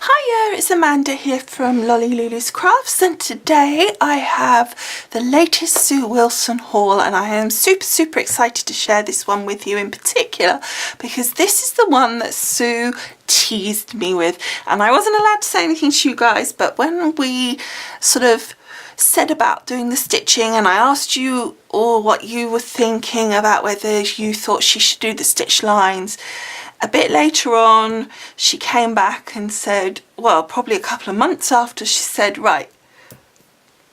Hiya, it's Amanda here from Lolli Lulu Crafts, and today I have the latest Sue Wilson haul, and I am super excited to share this one with you in particular because this is the one that Sue teased me with, and I wasn't allowed to say anything to you guys, but when we sort of said about doing the stitching and I asked you all what you were thinking about whether you thought she should do the stitch lines, a bit later on she came back and said, well, probably a couple of months after, she said, right,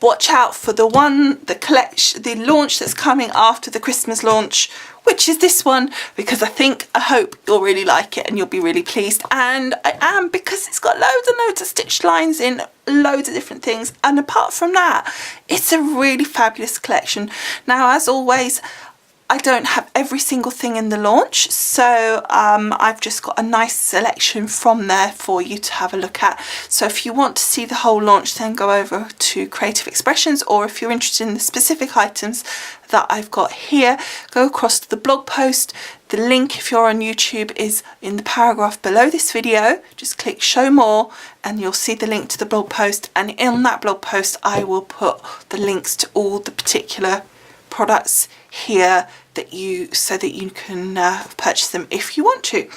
watch out for the collection, the launch that's coming after the Christmas launch, which is this one, because I hope you'll really like it and you'll be really pleased. And I am, because it's got loads and loads of stitch lines in loads of different things, and apart from that, it's a really fabulous collection. Now, as always, I don't have every single thing in the launch, so I've just got a nice selection from there for you to have a look at. So if you want to see the whole launch, then go over to Creative Expressions, or if you're interested in the specific items that I've got here, go across to the blog post. The link, if you're on YouTube, is in the paragraph below this video. Just click show more and you'll see the link to the blog post, and in that blog post I will put the links to all the particular products here so that you can purchase them if you want to.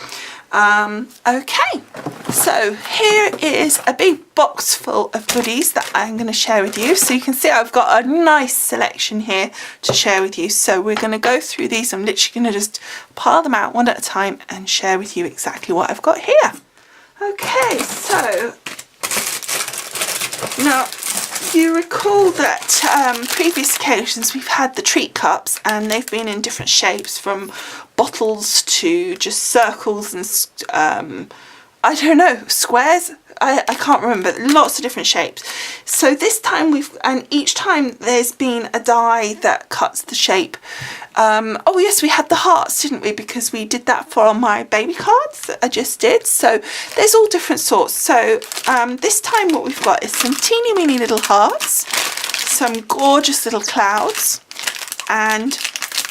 Okay, so here is a big box full of goodies that I'm going to share with you. So you can see I've got a nice selection here to share with you. So we're going to go through these. I'm literally going to just pile them out one at a time and share with you exactly what I've got here. Okay, so now you recall that previous occasions we've had the treat cups, and they've been in different shapes, from bottles to just circles and I don't know, squares. I can't remember, lots of different shapes. So this time and each time there's been a die that cuts the shape. Oh yes, we had the hearts, didn't we? Because we did that for my baby cards that I just did. So there's all different sorts. So this time what we've got is some teeny weeny little hearts, some gorgeous little clouds, and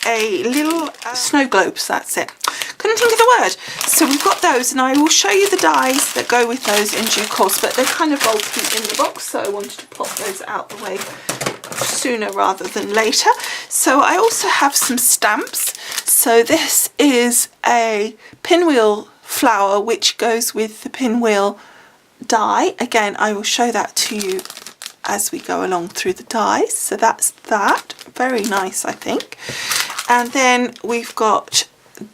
a little snow globes, that's it. Couldn't think of the word. So we've got those, and I will show you the dies that go with those in due course, but they're kind of bulky in the box, so I wanted to pop those out the way sooner rather than later. So I also have some stamps. So this is a pinwheel flower which goes with the pinwheel die. Again, I will show that to you as we go along through the dies. So that's that. Very nice, I think. And then we've got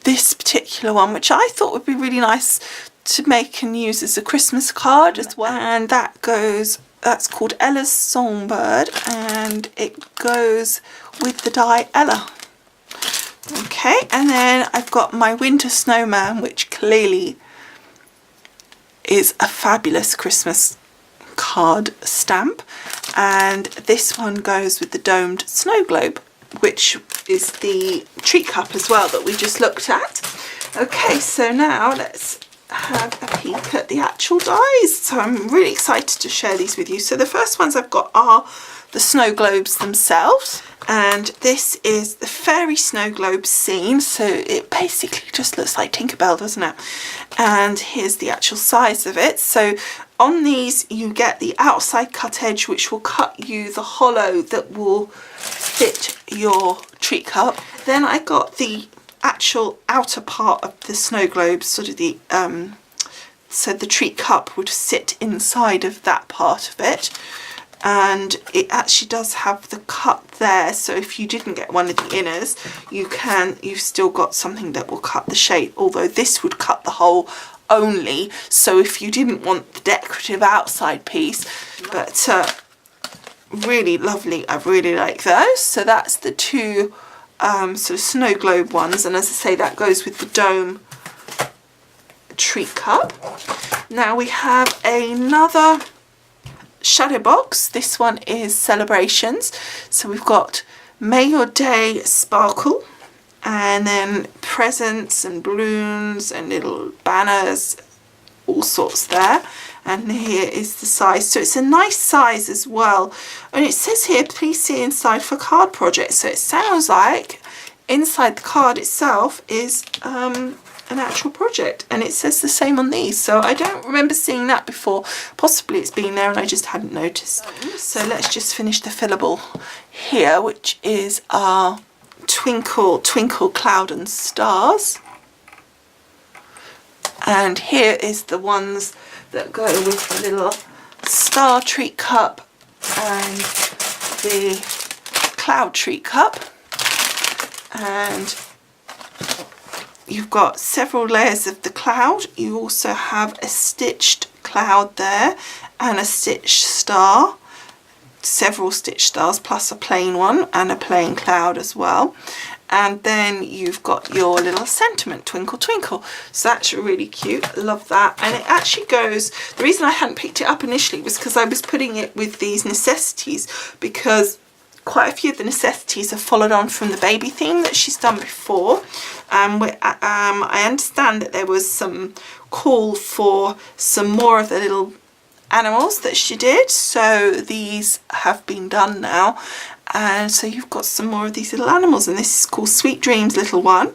this particular one, which I thought would be really nice to make and use as a Christmas card as well. And that's called Ella's Songbird, and it goes with the die Ella. Okay, and then I've got my winter snowman, which clearly is a fabulous Christmas card stamp, and this one goes with the domed snow globe, which is the treat cup as well that we just looked at. Okay, so now let's have a peek at the actual dies. So I'm really excited to share these with you. So the first ones I've got are the snow globes themselves, and this is the fairy snow globe scene. So it basically just looks like Tinkerbell, doesn't it? And here's the actual size of it. So on these you get the outside cut edge, which will cut you the hollow that will fit your treat cup. Then I got the actual outer part of the snow globe, sort of the so the treat cup would sit inside of that part of it, and it actually does have the cut there, so if you didn't get one of the inners, you've still got something that will cut the shape, although this would cut the hole only, so if you didn't want the decorative outside piece. But really lovely, I really like those. So that's the two sort of snow globe ones, and as I say, that goes with the dome treat cup. Now we have another shadow box. This one is Celebrations. So we've got May Your Day Sparkle, and then presents and balloons and little banners, all sorts there. And here is the size, so it's a nice size as well, and it says here please see inside for card projects. So it sounds like inside the card itself is an actual project, and it says the same on these, so I don't remember seeing that before. Possibly it's been there and I just hadn't noticed. So let's just finish the fillable here, which is our Twinkle Twinkle Cloud and Stars, and here is the ones that go with the little star treat cup and the cloud treat cup. And you've got several layers of the cloud. You also have a stitched cloud there and a stitched star, several stitched stars plus a plain one and a plain cloud as well. And then you've got your little sentiment, Twinkle Twinkle. So that's really cute. I love that. And it actually goes, the reason I hadn't picked it up initially was because I was putting it with these necessities, because quite a few of the necessities have followed on from the baby theme that she's done before. I understand that there was some call for some more of the little animals that she did, so these have been done now, and so you've got some more of these little animals, and this is called Sweet Dreams Little One.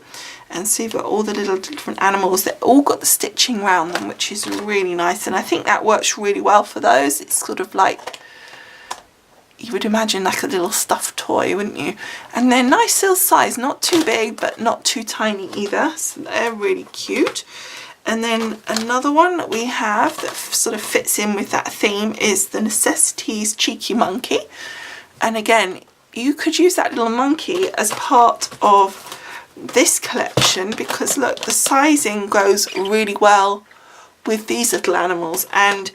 And so you've got all the little different animals that all got the stitching around them, which is really nice, and I think that works really well for those. It's sort of like, you would imagine like a little stuffed toy, wouldn't you? And they're nice little size, not too big but not too tiny either, so they're really cute. And then another one that we have that sort of fits in with that theme is the Necessities Cheeky Monkey. And again, you could use that little monkey as part of this collection, because look, the sizing goes really well with these little animals, and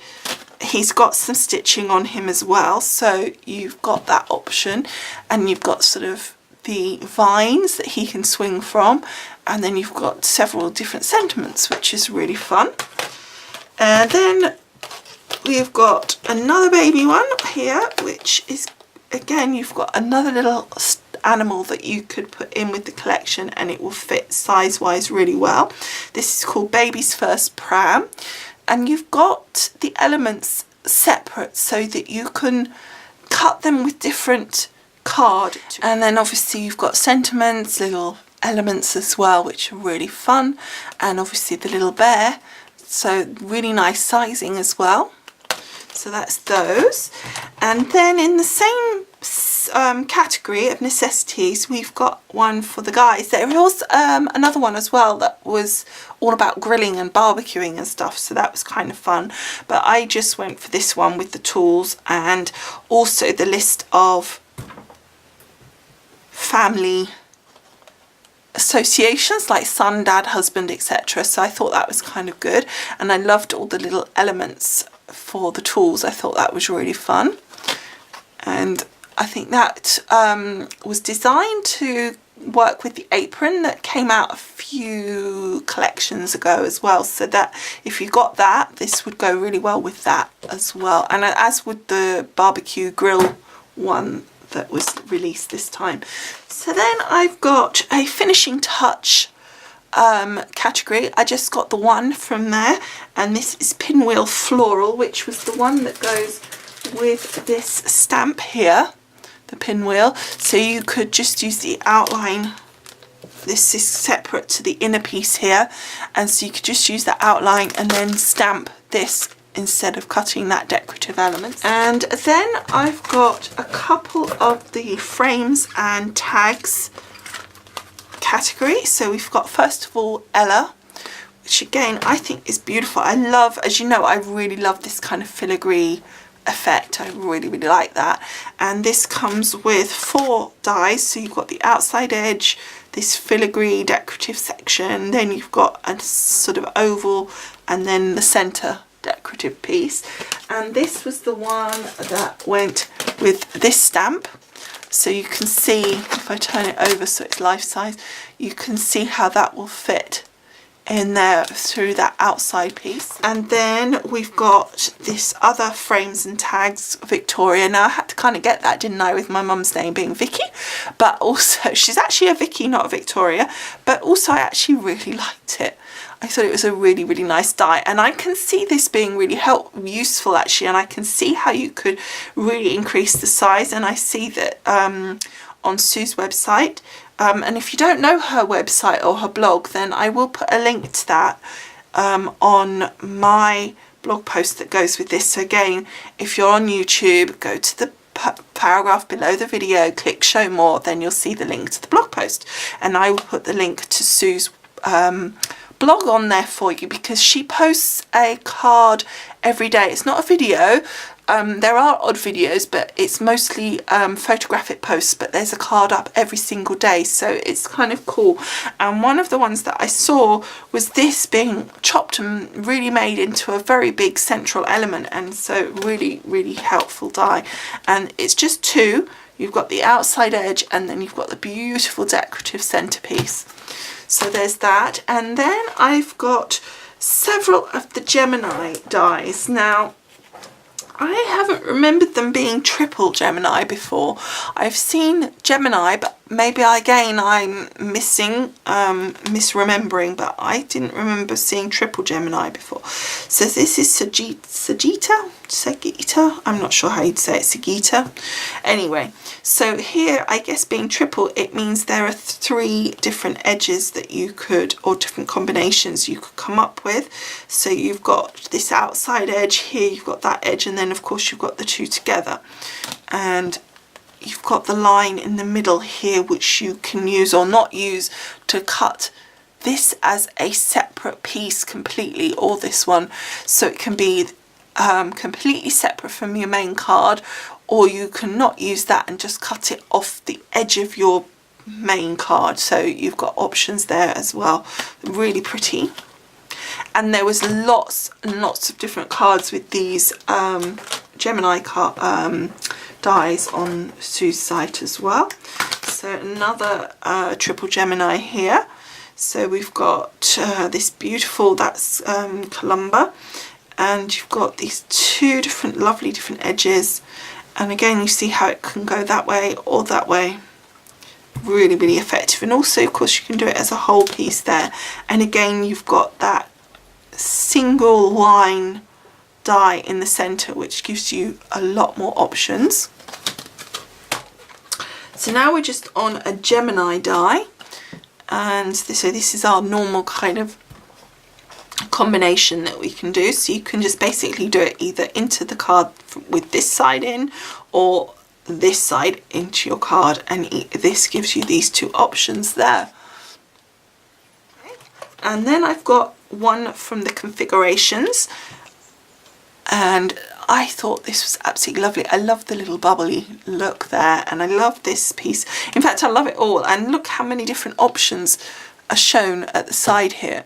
he's got some stitching on him as well, so you've got that option, and you've got sort of the vines that he can swing from, and then you've got several different sentiments, which is really fun. And then we've got another baby one here, which is, again, you've got another little animal that you could put in with the collection and it will fit size wise really well. This is called Baby's First Pram, and you've got the elements separate so that you can cut them with different card, and then obviously you've got sentiments, little elements as well, which are really fun, and obviously the little bear, so really nice sizing as well. So that's those. And then in the same category of necessities, we've got one for the guys. There was another one as well that was all about grilling and barbecuing and stuff, so that was kind of fun, but I just went for this one with the tools and also the list of family associations like son, dad, husband, etc. So I thought that was kind of good, and I loved all the little elements for the tools. I thought that was really fun, and I think that was designed to work with the apron that came out a few collections ago as well, so that if you got that, this would go really well with that as well, and as would the barbecue grill one that was released this time. So then I've got a finishing touch category. I just got the one from there, and this is Pinwheel Floral, which was the one that goes with this stamp here, the pinwheel, so you could just use the outline. This is separate to the inner piece here, and so you could just use the outline and then stamp this instead of cutting that decorative element. And then I've got a couple of the frames and tags category. So we've got, first of all, Ella, which again I think is beautiful. I love, as you know, I really love this kind of filigree effect. I really like that. And this comes with 4 dies, so you've got the outside edge, this filigree decorative section, then you've got a sort of oval, and then the center decorative piece. And this was the one that went with this stamp, so you can see, if I turn it over so it's life size, you can see how that will fit in there through that outside piece. And then we've got this other frames and tags, Victoria. Now I had to kind of get that, didn't I, with my mum's name being Vicky, but also she's actually a Vicky, not a Victoria, but also I actually really liked it. I thought it was a really nice die, and I can see this being really useful actually, and I can see how you could really increase the size. And I see that on Sue's website. And if you don't know her website or her blog, then I will put a link to that on my blog post that goes with this. So again, if you're on YouTube, go to the paragraph below the video, click show more, then you'll see the link to the blog post, and I will put the link to Sue's blog on there for you, because she posts a card every day. It's not a video. There are odd videos, but it's mostly photographic posts, but there's a card up every single day, so it's kind of cool. And one of the ones that I saw was this being chopped and really made into a very big central element, and so really helpful die. And it's just two. You've got the outside edge, and then you've got the beautiful decorative centerpiece. So there's that. And then I've got several of the Gemini dies. Now, I haven't remembered them being triple Gemini before. I've seen Gemini, but maybe again I'm misremembering, but I didn't remember seeing triple Gemini before. So this is Sagita, I'm not sure how you'd say it, Sagita. Anyway, so here, I guess being triple, it means there are 3 different edges that you could, or different combinations you could come up with. So you've got this outside edge here, you've got that edge, and then of course you've got the 2 together. And you've got the line in the middle here, which you can use or not use to cut this as a separate piece completely, or this one. So it can be completely separate from your main card, or you can not use that and just cut it off the edge of your main card. So you've got options there as well. Really pretty. And there was lots and lots of different cards with these Gemini dies on Sue's site as well. So another triple Gemini here. So we've got this beautiful, that's Columba, and you've got these 2 different lovely different edges, and again you see how it can go that way or that way. Really effective. And also of course you can do it as a whole piece there, and again you've got that single line die in the center, which gives you a lot more options. So now we're just on a Gemini die, and so this is our normal kind of combination that we can do. So you can just basically do it either into the card with this side in, or this side into your card, and this gives you these 2 options there. And then I've got one from the configurations, and I thought this was absolutely lovely. I love the little bubbly look there, and I love this piece. In fact, I love it all. And look how many different options are shown at the side here.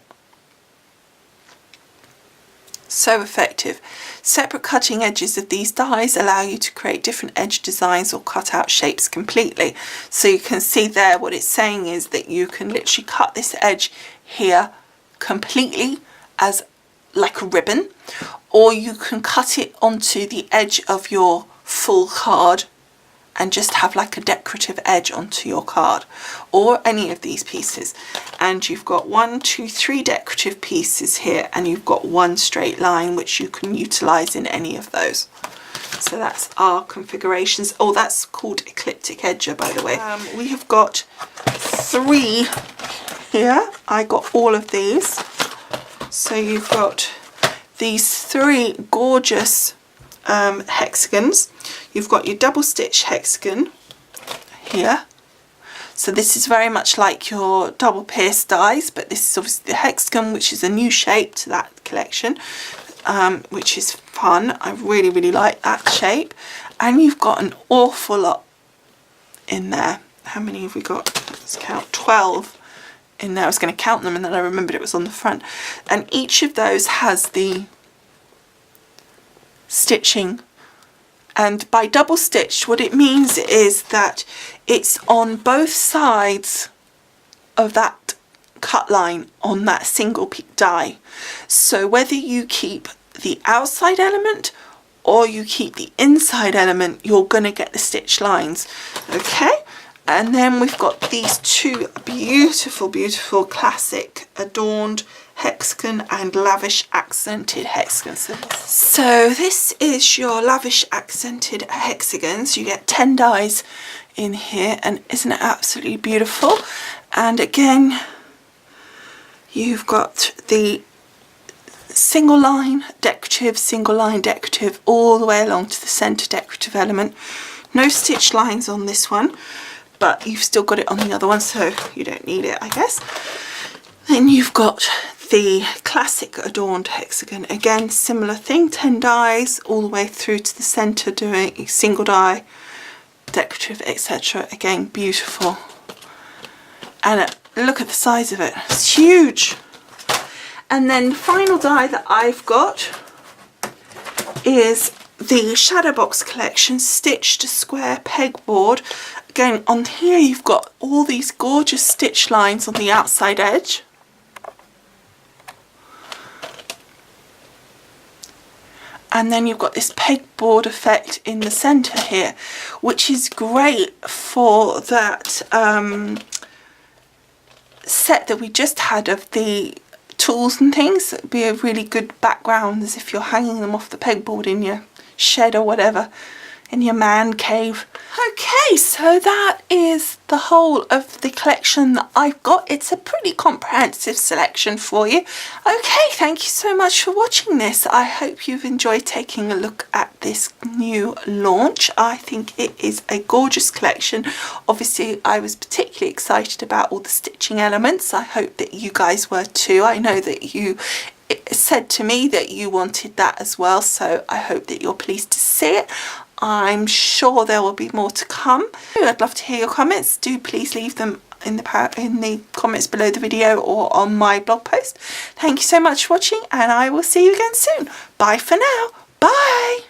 So effective. Separate cutting edges of these dies allow you to create different edge designs or cut out shapes completely. So you can see there what it's saying is that you can literally cut this edge here completely as like a ribbon, or you can cut it onto the edge of your full card and just have like a decorative edge onto your card, or any of these pieces. And you've got 1, 2, 3 decorative pieces here, and you've got 1 straight line which you can utilize in any of those. So that's our configurations. Oh, that's called ecliptic edger, by the way. We have got 3 here. I got all of these. So you've got these 3 gorgeous hexagons. You've got your double stitch hexagon here. So this is very much like your double pierce dies, but this is obviously the hexagon, which is a new shape to that collection, which is fun. I really like that shape. And you've got an awful lot in there. How many have we got? Let's count. 12 in there. I was going to count them, and then I remembered it was on the front. And each of those has the stitching. And by double stitched, what it means is that it's on both sides of that cut line on that single die. So whether you keep the outside element or you keep the inside element, you're going to get the stitch lines. Okay, and then we've got these 2 beautiful classic adorned hexagon and lavish accented hexagon symbols. So this is your lavish accented hexagons. You get 10 dies in here, and isn't it absolutely beautiful? And again, you've got the single line decorative all the way along to the centre decorative element. No stitch lines on this one, but you've still got it on the other one, so you don't need it, I guess. Then you've got the classic adorned hexagon. Again, similar thing, 10 dies all the way through to the centre, doing single die, decorative, etc. Again, beautiful. And look at the size of it, it's huge. And then the final die that I've got is the Shadow Box Collection Stitched Square Pegboard. Again, on here you've got all these gorgeous stitch lines on the outside edge. And then you've got this pegboard effect in the centre here, which is great for that set that we just had of the tools and things. It would be a really good background, as if you're hanging them off the pegboard in your shed or whatever, in your man cave. Okay, so that is the whole of the collection that I've got. It's a pretty comprehensive selection for you. Okay, thank you so much for watching this. I hope you've enjoyed taking a look at this new launch. I think it is a gorgeous collection. Obviously, I was particularly excited about all the stitching elements. I hope that you guys were too. I know that you said to me that you wanted that as well, so I hope that you're pleased to see it. I'm sure there will be more to come. I'd love to hear your comments. Do please leave them in the comments below the video or on my blog post. Thank you so much for watching, and I will see you again soon. Bye for now. Bye.